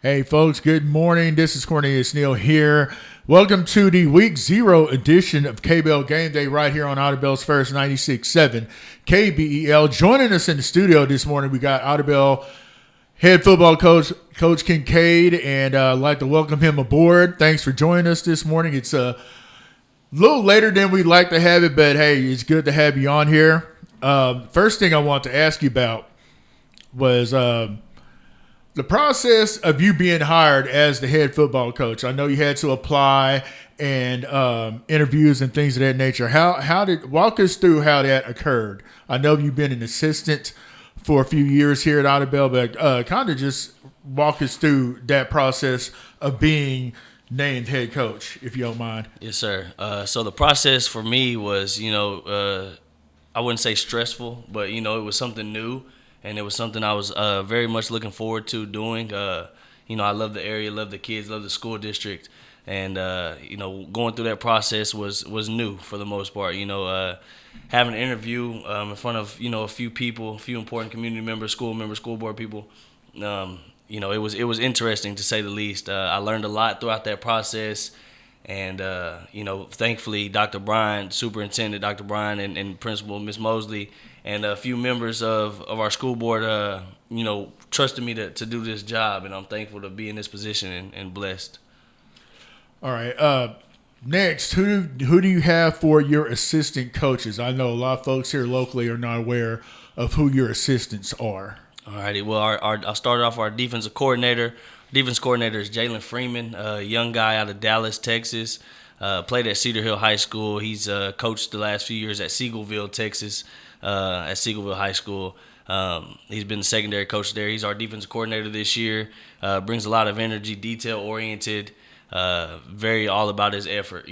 Hey, folks, good morning. This is Cornelius Neal here. Welcome to the Week 0 edition of KBL Game Day right here on Idabel's First 96.7 KBEL. Joining us in the studio this morning, we got Idabel head football coach, Coach Kincaid, and I'd like to welcome him aboard. Thanks for joining us this morning. It's a little later than we'd like to have it, but hey, it's good to have you on here. First thing I want to ask you about was the process of you being hired as the head football coach. I know you had to apply and interviews and things of that nature. How did walk us through how that occurred? I know you've been an assistant for a few years here at Idabel, but kind of just walk us through that process of being named head coach, if you don't mind. Yes, sir. So the process for me was, I wouldn't say stressful, but, it was something new. And it was something I was very much looking forward to doing. I love the area, love the kids, love the school district. And, going through that process was new for the most part. Having an interview in front of, a few people, a few important community members, school board people, it was interesting to say the least. I learned a lot throughout that process. And, thankfully, Dr. Bryan, Superintendent Dr. Bryan and Principal Ms. Mosley, and a few members of our school board, trusted me to do this job, and I'm thankful to be in this position and blessed. All right. Next, who do you have for your assistant coaches? I know a lot of folks here locally are not aware of who your assistants are. All righty. Well, I'll start off our defensive coordinator. Defense coordinator is Jalen Freeman, a young guy out of Dallas, Texas. Played at Cedar Hill High School. He's coached the last few years at Seagoville, Texas, at Seagoville High School. He's been the secondary coach there. He's our defensive coordinator this year. Brings a lot of energy, detail-oriented, very all about his effort.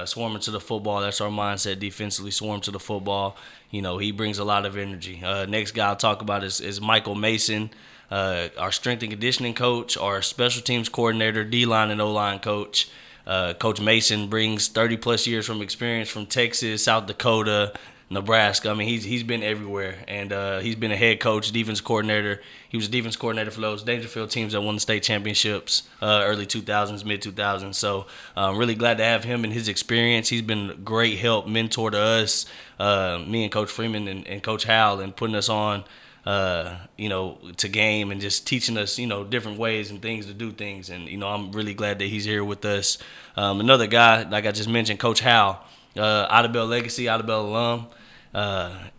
Swarming to the football. That's our mindset defensively, swarm to the football. He brings a lot of energy. Next guy I'll talk about is Michael Mason, our strength and conditioning coach, our special teams coordinator, D-line and O-line coach. Coach Mason brings 30-plus years from experience from Texas, South Dakota, Nebraska. I mean, he's been everywhere, and he's been a head coach, defense coordinator. He was a defense coordinator for those Dangerfield teams that won the state championships early 2000s, mid 2000s. So I'm really glad to have him and his experience. He's been a great help, mentor to us, me and Coach Freeman and Coach Howell, and putting us on, to game and just teaching us, different ways and things to do things. And, I'm really glad that he's here with us. Another guy, like I just mentioned, Coach Howell, Idabel legacy, Idabel alum.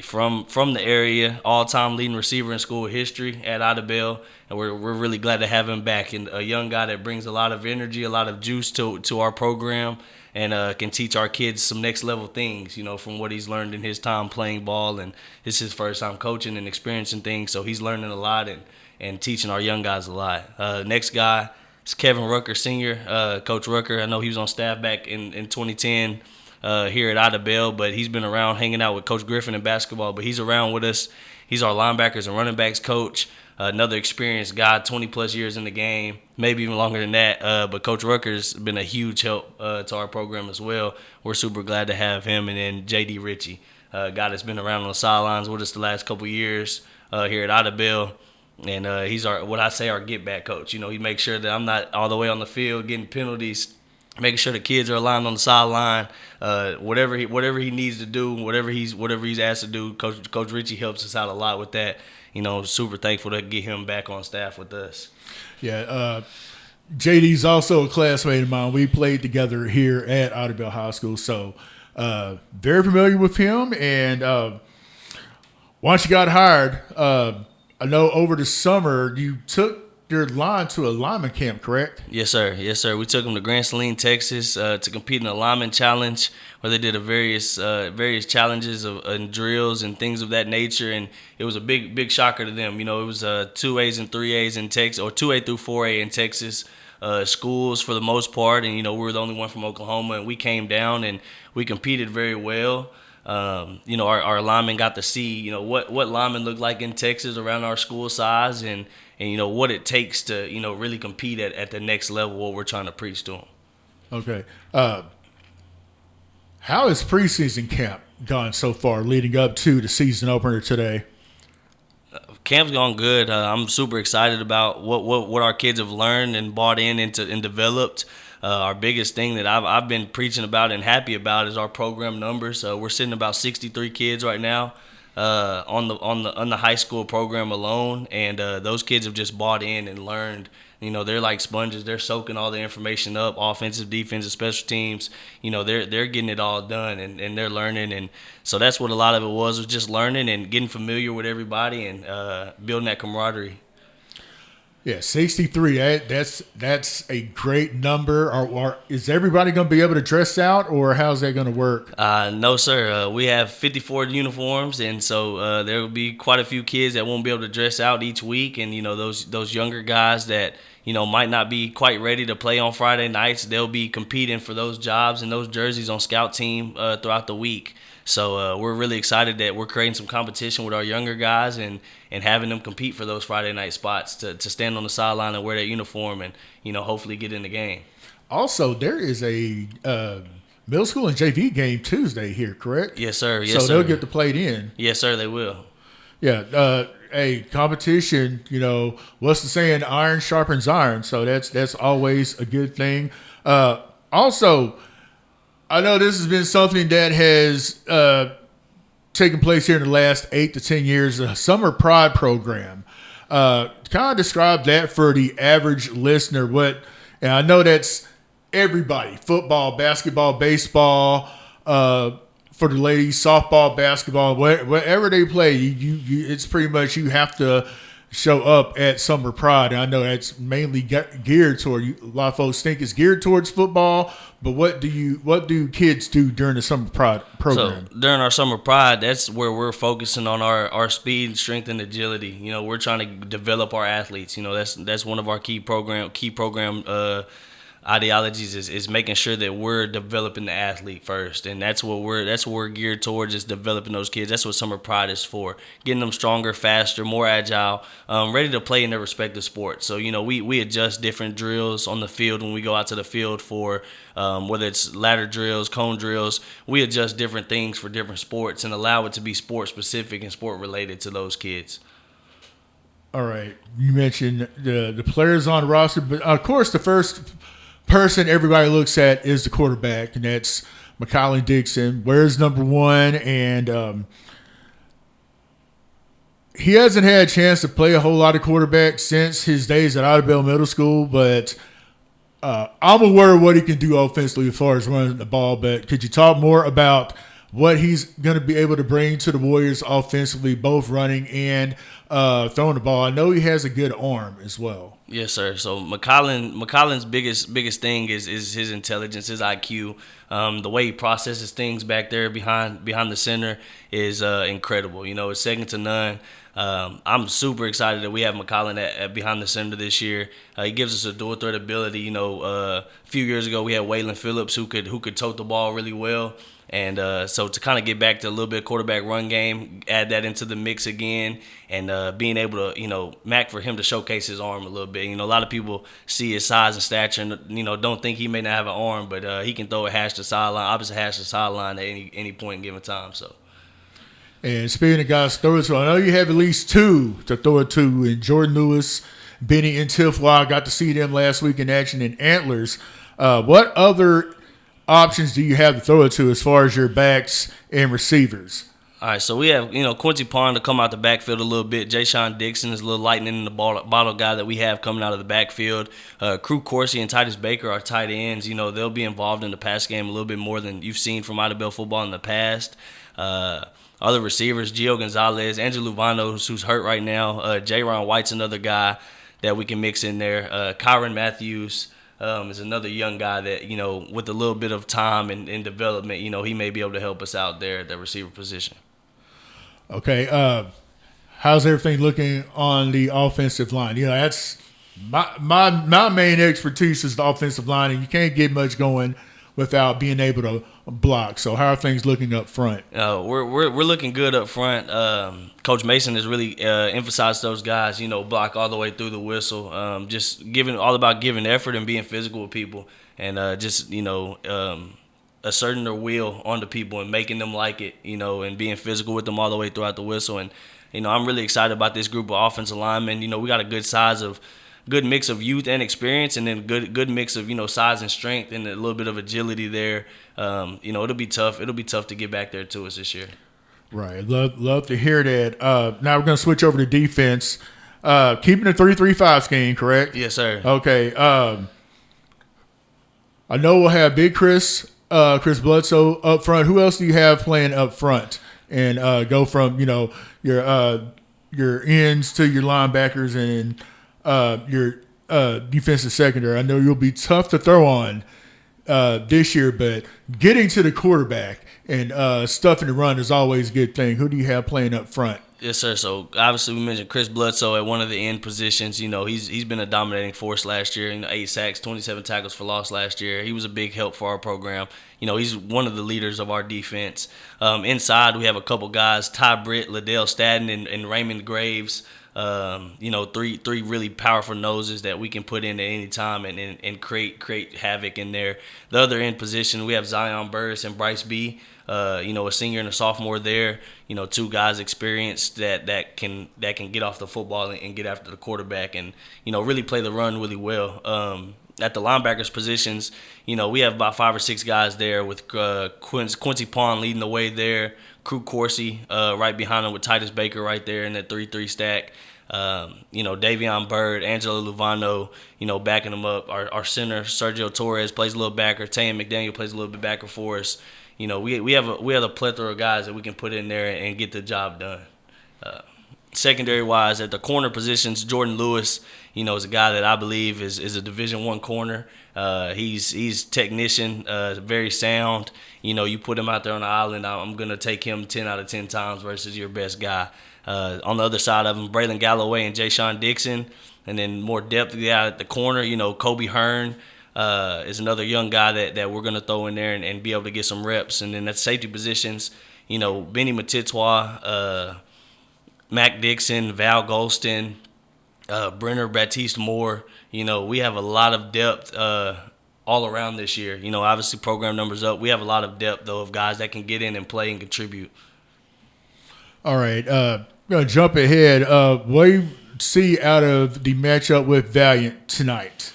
From the area, all-time leading receiver in school history at Idabel, and we're really glad to have him back. And a young guy that brings a lot of energy, a lot of juice to our program, and can teach our kids some next-level things, from what he's learned in his time playing ball. And this is his first time coaching and experiencing things, so he's learning a lot and teaching our young guys a lot. Next guy is Kevin Rucker Sr., Coach Rucker. I know he was on staff back in 2010, here at Idabel, but he's been around hanging out with Coach Griffin in basketball, but he's around with us. He's our linebackers and running backs coach, another experienced guy, 20-plus years in the game, maybe even longer than that, but Coach Rucker's been a huge help to our program as well. We're super glad to have him. And then J.D. Ritchie, a guy that's been around on the sidelines with us the last couple years here at Idabel. And he's our get-back coach. He makes sure that I'm not all the way on the field getting penalties, making sure the kids are aligned on the sideline. Whatever he needs to do, whatever he's asked to do, Coach Ritchie helps us out a lot with that. Super thankful to get him back on staff with us. Yeah, JD's also a classmate of mine. We played together here at Idabel High School, so very familiar with him. And once you got hired, I know over the summer you took your line to a lineman camp, correct? Yes, sir. We took them to Grand Saline, Texas, to compete in a lineman challenge where they did various challenges and drills and things of that nature, and it was a big shocker to them. It was 2As and 3As in Texas, or 2A through 4A in Texas schools for the most part, and we were the only one from Oklahoma, and we came down and we competed very well. Our linemen got to see what linemen look like in Texas around our school size, and what it takes to really compete at the next level, what we're trying to preach to them. Okay. How has preseason camp gone so far leading up to the season opener today? Camp's gone good. I'm super excited about what our kids have learned and bought in into and developed. Our biggest thing that I've been preaching about and happy about is our program numbers. We're sitting about 63 kids right now on the high school program alone, and those kids have just bought in and learned. They're like sponges. They're soaking all the information up, offensive, defensive, special teams. They're getting it all done, and they're learning. And so that's what a lot of it was just learning and getting familiar with everybody and building that camaraderie. Yeah, 63. That's a great number. Or is everybody going to be able to dress out, or how's that going to work? No, sir. We have 54 uniforms, and so there will be quite a few kids that won't be able to dress out each week. And those younger guys that might not be quite ready to play on Friday nights, they'll be competing for those jobs and those jerseys on scout team throughout the week. So we're really excited that we're creating some competition with our younger guys and having them compete for those Friday night spots to stand on the sideline and wear that uniform and hopefully get in the game. Also, there is a middle school and JV game Tuesday here, correct? Yes, sir. Yes, so sir. They'll get to play it in. Yes, sir. They will. Yeah. A competition. What's the saying? Iron sharpens iron. So that's always a good thing. Also, I know this has been something that has taken place here in the last 8 to 10 years, the Summer Pride program. Kind of describe that for the average listener. And I know that's everybody, football, basketball, baseball, for the ladies, softball, basketball, whatever they play, it's pretty much you have to show up at Summer Pride. And I know that's mainly geared toward a lot of folks think it's geared towards football, but what do kids do during the Summer Pride program? So during our Summer Pride, that's where we're focusing on our speed, strength, and agility. We're trying to develop our athletes. That's one of our key program ideologies is making sure that we're developing the athlete first, and that's what we're geared towards, is developing those kids. That's what Summer Pride is for, getting them stronger, faster, more agile, ready to play in their respective sports. So we adjust different drills on the field when we go out to the field for whether it's ladder drills, cone drills. We adjust different things for different sports and allow it to be sport specific and sport related to those kids. All right, you mentioned the players on the roster, but of course the first person everybody looks at is the quarterback, and that's McCollin Dixon. Where's number one? And he hasn't had a chance to play a whole lot of quarterback since his days at Idabel Middle School, but I'm aware of what he can do offensively as far as running the ball. But could you talk more about what he's going to be able to bring to the Warriors offensively, both running and throwing the ball? I know he has a good arm as well. Yes, sir. So McCollin's biggest thing is his intelligence, his IQ. The way he processes things back there behind the center is incredible. It's second to none. I'm super excited that we have McCollin at behind the center this year. He gives us a dual threat ability. A few years ago we had Waylon Phillips who could tote the ball really well. And so to kind of get back to a little bit of quarterback run game, add that into the mix again, and being able to, Mac, for him to showcase his arm a little bit. A lot of people see his size and stature and, don't think he may not have an arm, but he can throw a hash to sideline, opposite hash to sideline at any point in given time. So. And speaking of guys to throw it to, I know you have at least two to throw it to, and Jordan Lewis, Benny, and Tifwa. I got to see them last week in action in Antlers. What other options do you have to throw it to as far as your backs and receivers? All right, so we have, Quincy Pond to come out the backfield a little bit. Jay-Sean Dixon is a little lightning in the bottle guy that we have coming out of the backfield. Crew Corsi and Titus Baker are tight ends. They'll be involved in the pass game a little bit more than you've seen from Idabel football in the past. Other receivers, Gio Gonzalez, Angelo Luvano, who's hurt right now. J-Ron White's another guy that we can mix in there. Kyron Matthews is another young guy that, with a little bit of time and development, he may be able to help us out there at the receiver position. Okay. How's everything looking on the offensive line? That's my main expertise is the offensive line, and you can't get much going without being able to block. So how are things looking up front? We're looking good up front. Coach Mason has really emphasized those guys, block all the way through the whistle. Just all about giving effort and being physical with people, and asserting their will onto people and making them like it, and being physical with them all the way throughout the whistle. And I'm really excited about this group of offensive linemen. We got a good mix of youth and experience, and then good mix of size and strength, and a little bit of agility there. It'll be tough. It'll be tough to get back there to us this year. Right. Love to hear that. Now we're going to switch over to defense. Keeping the 3-3-5 scheme, correct? Yes, sir. Okay. I know we'll have Big Chris Bledsoe up front. Who else do you have playing up front? And go from your ends to your linebackers and your defensive secondary. I know you'll be tough to throw on this year, but getting to the quarterback and stuffing the run is always a good thing. Who do you have playing up front? Yes, sir. So obviously we mentioned Chris Bledsoe at one of the end positions. He's been a dominating force last year. 8 sacks, 27 tackles for loss last year. He was a big help for our program. He's one of the leaders of our defense. Inside we have a couple guys: Ty Britt, Liddell Stadden, and Raymond Graves. Three really powerful noses that we can put in at any time and create havoc in there. The other end position we have Zion Burris and Bryce B. A senior and a sophomore there. Two guys experienced that can get off the football and get after the quarterback and really play the run really well. At the linebackers positions, we have about 5 or 6 guys there with Quincy Pond leading the way there. Crew Corsi right behind him with Titus Baker right there in that 3-3 stack. Davion Bird, Angelo Luvano, backing them up. Our center, Sergio Torres, plays a little backer. Tayan McDaniel plays a little bit backer for us. We have a plethora of guys that we can put in there and get the job done. Secondary-wise, at the corner positions, Jordan Lewis, is a guy that I believe is a Division I corner. He's technician, very sound. You put him out there on the island, I'm going to take him 10 out of 10 times versus your best guy. On the other side of him, Braylon Galloway and Jay-Sean Dixon. And then more depth guy at the corner, Kobe Hearn is another young guy that we're going to throw in there and be able to get some reps. And then at safety positions, Benny Matitwa, Mac Dixon, Val Golston, Brenner Baptiste Moore. We have a lot of depth all around this year. Obviously program numbers up. We have a lot of depth, though, of guys that can get in and play and contribute. All right. I'm going to jump ahead. What do you see out of the matchup with Valliant tonight?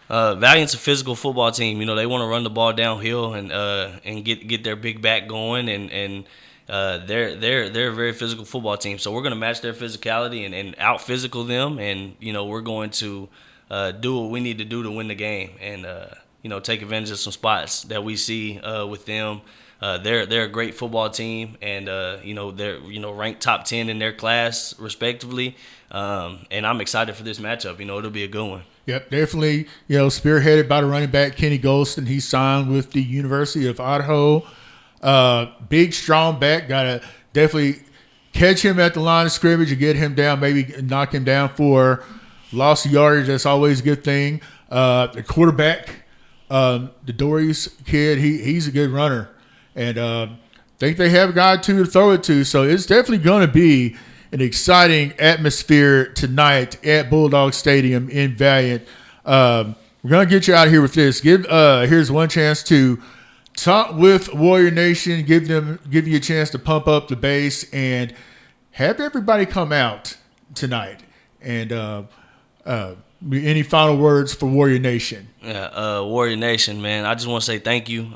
Valiant's a physical football team. They want to run the ball downhill and get their big back going, and they're a very physical football team. So we're going to match their physicality and out physical them, and we're going to do what we need to do to win the game, and take advantage of some spots that we see with them. They're a great football team, and they're ranked top 10 in their class respectively. And I'm excited for this matchup. It'll be a good one. Yep, definitely. Spearheaded by the running back Kenny Golston. He signed with the University of Idaho. Big, strong back. Gotta definitely catch him at the line of scrimmage and get him down. Maybe knock him down for loss of yardage. That's always a good thing. The quarterback, the Dory's kid. He's a good runner. And think they have a guy to throw it to. So it's definitely going to be an exciting atmosphere tonight at Bulldog Stadium in Valliant. We're going to get you out of here with this. Here's one chance to talk with Warrior Nation, give you a chance to pump up the bass and have everybody come out tonight. And any final words for Warrior Nation? Yeah, Warrior Nation, man. I just want to say thank you.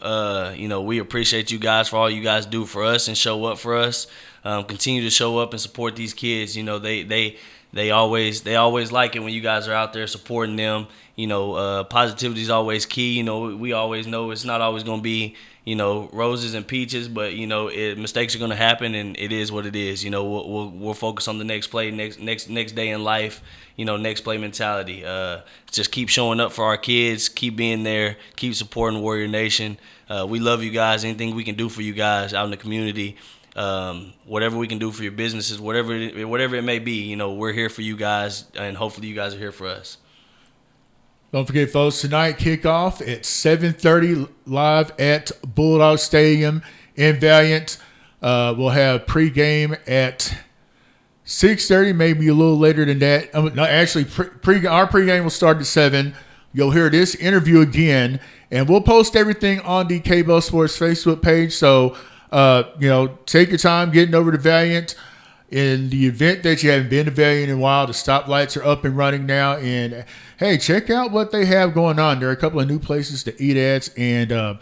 We appreciate you guys for all you guys do for us and show up for us. Continue to show up and support these kids. They always like it when you guys are out there supporting them. Positivity is always key. We always know it's not always going to be, roses and peaches, but mistakes are going to happen, and it is what it is. We'll focus on the next play, next day in life. Next play mentality. Just keep showing up for our kids. Keep being there. Keep supporting Warrior Nation. We love you guys. Anything we can do for you guys out in the community. Whatever we can do for your businesses, whatever it may be, we're here for you guys, and hopefully you guys are here for us. Don't forget, folks, tonight kickoff at 7:30 live at Bulldog Stadium in Valliant. We'll have pregame at 6:30, maybe a little later than that. No, actually, our pregame will start at 7. You'll hear this interview again, and we'll post everything on the K-Bell Sports Facebook page. So, take your time getting over to Valliant. in the event that you haven't been to Valliant in a while, the stoplights are up and running now. And, hey, check out what they have going on. There are a couple of new places to eat at. And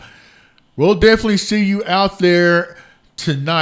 we'll definitely see you out there tonight.